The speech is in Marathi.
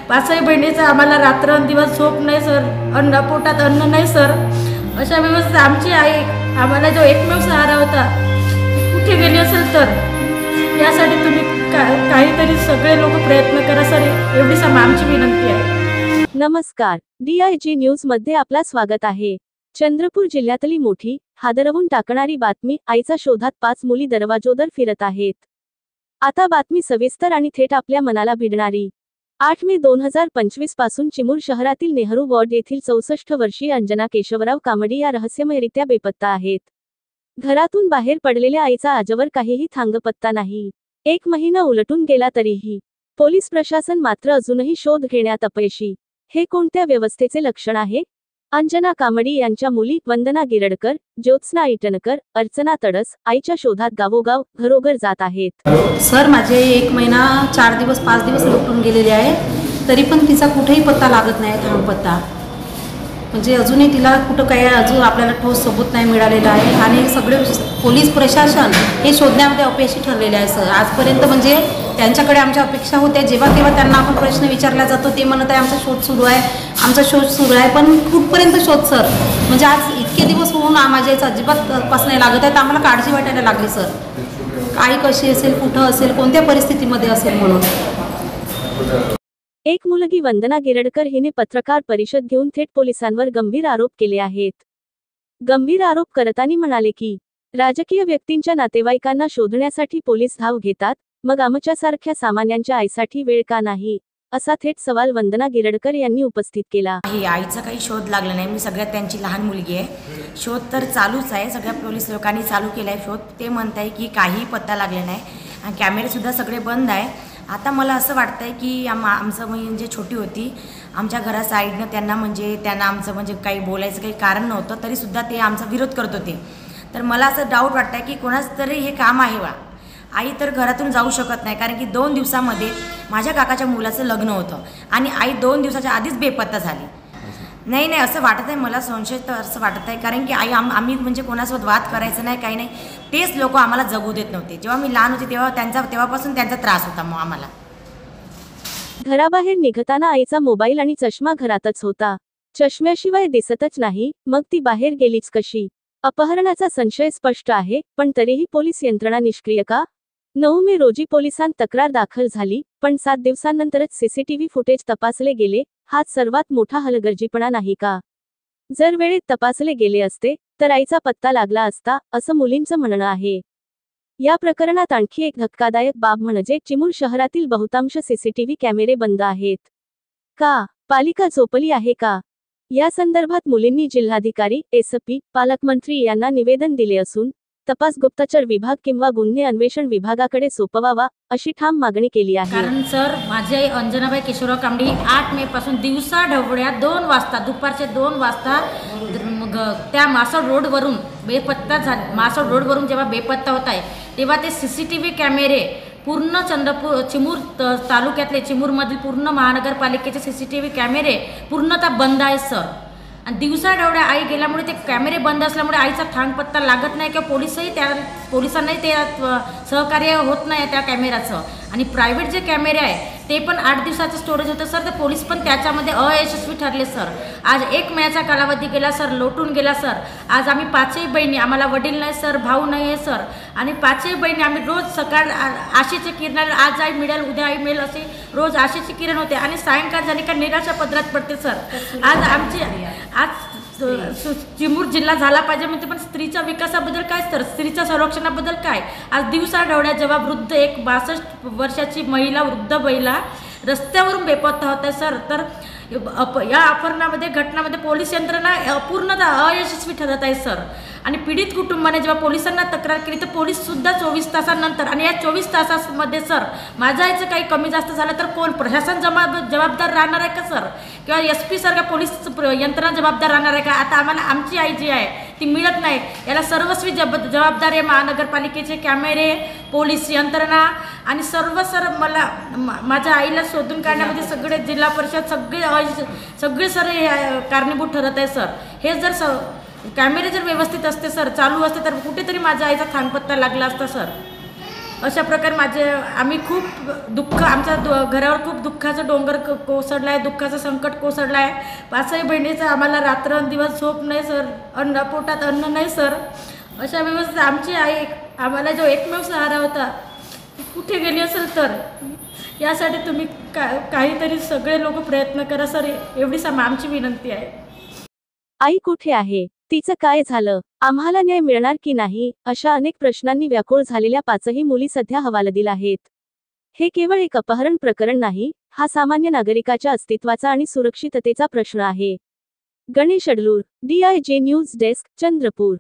पाचही बहिणीचं आम्हाला रात्रंदिवस झोप नाही सर, अन्न पोटात अन्न नाही सर. अशा व्यवस्थेत आमची आई आम्हाला जो एकमेव सहारा होता कुठे गेली असेल तर यासाठी तुम्ही काहीतरी सगळे लोक प्रयत्न करा सर, एवढीच आमची विनंती आहे. नमस्कार, DIG न्यूज मध्ये आपला स्वागत आहे. चंद्रपूर जिल्ह्यातली मोठी हादरवून टाकणारी बातमी. आईचा शोधात 5 मुली दरवाजोदर फिरत आहेत. आता बातमी सविस्तर आणि थेट आपल्या मनाला भिडणारी. 8 मे 2025 पासून चिमूर शहरातील नेहरू वॉर्ड येथील 64 वर्षीय अंजना केशवराव कामडी या रहस्यमयरित्या बेपत्ता आहेत. घरातून बाहेर पडलेल्या आईचा आजवर काहीही थांगपत्ता नाही. 1 महिना उलटून गेला तरीही पोलीस प्रशासन मात्र अजूनही शोध घेण्यात अपयशी. हे कोणत्या व्यवस्थेचे लक्षण आहे? अंजना कामडी यांच्या मुली वंदना गिरडकर, ज्योत्स्ना इटनकर, अर्चना तडस आईच्या शोधात गावोगाव घरोघर जात आहेत. सर, माझे 1 महिना 4 दिवस 5 दिवस लुटून गेलेले आहे, तरी पण तिचा कुठेही पत्ता लागत नाही, थांबपत्ता. म्हणजे अजूनही तिला कुठं काही अजून आपल्याला ठोस सबूत नाही मिळालेलं आहे. आणि सगळे पोलीस प्रशासन हे शोधण्यामध्ये अपयशी ठरलेले आहे सर. आजपर्यंत म्हणजे त्यांच्याकडे आमच्या अपेक्षा होत्या, जेव्हा केव्हा त्यांना आपण प्रश्न विचारला जातो ते म्हणत आहे आमचा शोध सुरू आहे, आमचा शोध सुरू आहे. पण कुठपर्यंत शोध सर? म्हणजे आज इतके दिवस होऊन माझ्या याचा अजिबात तपास नाही लागत आहे, तर आम्हाला काळजी वाटायला लागली सर. आई कशी असेल, कुठं असेल, कोणत्या परिस्थितीमध्ये असेल म्हणून. एक मुलगी वंदना गिरडकर हिने पत्रकार परिषद घेऊन थेट पोलिसांवर गंभीर आरोप केले आहेत. गंभीर आरोप करताना म्हणाले की राजकीय व्यक्तींच्या नातेवाईकांना शोधण्यासाठी पोलीस धाव घेतात, मग आमच्यासारख्या सामान्यांच्या आईसाठी वेळ का नाही, असा थेट सवाल वंदना गिरडकर यांनी उपस्थित केला. आईचा काही शोध लागला नाही. मी सगळ्यात त्यांची लहान मुलगी आहे. शोध तर चालूच आहे, सगळ्या पोलीस लोकांनी चालू केला आहे शोध. ते म्हणत आहे की काही पत्ता लागला नाही आणि कॅमेरेसुद्धा सगळे बंद आहे. आता मला असं वाटतं आहे की आमचं म्हणजे छोटी होती, आमच्या घरा साईडनं त्यांना आमचं म्हणजे काही बोलायचं काही कारण नव्हतं, तरीसुद्धा ते आमचा विरोध करत होते. तर मला असं डाऊट वाटतं आहे की कोणाचं तरी हे काम आहे वा. आई तर घरातून जाऊ शकत नाही, कारण की 2 दिवसामध्ये माझ्या काकाच्या मुलाचं लग्न होतं आणि आई 2 दिवसाच्या आधीच बेपत्ता झाली. नाही असं वाटत आहे मला, संशय तर असं वाटत आहे, कारण की आई आम्ही म्हणजे कोणासोबत वाद करायचं नाही, काही नाही. तेच लोक आम्हाला जगू देत नव्हते. जेव्हा मी लहान होते तेव्हापासून त्यांचा त्रास होता मग आम्हाला. घराबाहेर निघताना आईचा मोबाईल आणि चष्मा घरातच होता. चष्म्याशिवाय दिसतच नाही, मग ती बाहेर गेलीच कशी? अपहरणाचा संशय स्पष्ट आहे, पण तरीही पोलीस यंत्रणा निष्क्रिय का? 9 मे रोजी पोलिसांत तक्रार दाखल झाली, पण 7 दिवसांनंतरच CCTV फुटेज तपासले गेले. हाच सर्वात मोठा हलगर्जीपणा नाही का? जर वेळेत तपासले गेले असते तर आईचा पत्ता लागला असता, असं मुलींचं म्हणणं आहे. या प्रकरणात आणखी एक धक्कादायक बाब म्हणजे चिमूर शहरातील बहुतांश CCTV कॅमेरे बंद आहेत. का? पालिका झोपली आहे का? या संदर्भात मुलींनी जिल्हाधिकारी, SP, पालकमंत्री यांना निवेदन दिले असून तपास गुप्तचर विभाग किंवा गुन्हे अन्वेषण विभागाकडे सोपवावा, अशी ठाम मागणी केली आहे. कारण सर, माझी आई अंजनाबाई केशवराव कामडी 8 मे पासून दिवसा ढवळ्या 2 वाजता, दुपारचे 2 वाजता त्या मासळ रोडवरून मासळ रोडवरून जेव्हा बेपत्ता होत आहे, तेव्हा ते CCTV कॅमेरे पूर्ण चिमूर तालुक्यातले, चिमूरमधील पूर्ण महानगरपालिकेचे CCTV कॅमेरे पूर्णतः बंद आहेत सर. आणि दिवसा ढवळ्या आई गेल्यामुळे ते कॅमेरे बंद असल्यामुळे आईचा थांगपत्ता लागत नाही, किंवा पोलिसांनाही ते सहकार्य होत नाही त्या कॅमेऱ्याचं. आणि प्रायव्हेट जे कॅमेरे आहे ते पण 8 दिवसाचं स्टोरेज होतं सर, तर पोलीस पण त्याच्यामध्ये अयशस्वी ठरले सर. आज 1 महिन्याचा कालावधी गेला सर, लोटून गेला सर. आज आम्ही 5ही बहिणी, आम्हाला वडील नाही सर, भाऊ नाही आहे सर, आणि 5ही बहिणी आम्ही रोज सकाळ आशेचे किरण, आज आई मिळेल उद्या आई मिळेल असे रोज आशेचे किरण होते, आणि सायंकाळ झाली का निराशा पदरात पडते सर. आज चिमूर जिल्हा झाला पाहिजे म्हणते, पण स्त्रीच्या विकासाबद्दल काय सर, स्त्रीच्या संरक्षणाबद्दल काय? आज दिवसा ढवळ्या जेव्हा वृद्ध एक 62 वर्षाची महिला, वृद्ध महिला रस्त्यावरून बेपत्ता होत आहे सर, तर या घटनामध्ये पोलीस यंत्रणा पूर्णतः अयशस्वी ठरत आहे सर. आणि पीडित कुटुंबाने जेव्हा पोलिसांना तक्रार केली तर पोलीससुद्धा 24 तासानंतर, आणि या 24 तासामध्ये सर माझ्या आईचं काही कमी जास्त झालं तर कोण? प्रशासन जबाबदार राहणार आहे का सर? किंवा SP सारख्या पोलीस यंत्रणा जबाबदार राहणार आहे का? आता आम्हाला आमची आई जी आहे ती मिळत नाही, याला सर्वस्वी जबाबदार आहे महानगरपालिकेचे कॅमेरे, पोलीस यंत्रणा आणि सर्व सर. मला माझ्या आईला शोधून काढण्यामध्ये सगळे जिल्हा परिषद सगळे सर कारणीभूत ठरत आहे सर. हे जर कॅमेरे जर व्यवस्थित असते सर, चालू असते, तर कुठेतरी माझ्या आईचा थांगपत्ता लागला असता सर. अशा प्रकारे आम्ही खूप दुःख घरावर खूप दुःखाचा डोंगर कोसळला आहे, दुःखाचं संकट कोसळलं आहे. 5ही बहिणीचं आम्हाला रात्रंदिवस झोप नाही सर, पोटात अन्न नाही सर. अशा व्यवस्थेत आमची आई आम्हाला जो एकमेव सहारा होता कुठे गेली असेल तर यासाठी तुम्ही काहीतरी सगळे लोक प्रयत्न करा सर, एवढीच आमची विनंती आहे. आई कुठे आहे? तिचं काय झालं? आम्हाला न्याय मिळणार की नाही? अशा अनेक प्रश्नांनी व्याकुळ झालेल्या 5ही मुली सध्या हवालदिल आहेत. हे केवळ एक अपहरण प्रकरण नाही, हा सामान्य नागरिकाच्या अस्तित्वाचा आणि सुरक्षिततेचा प्रश्न आहे. Ganesh Adlur, DIJ news desk, Chandrapur.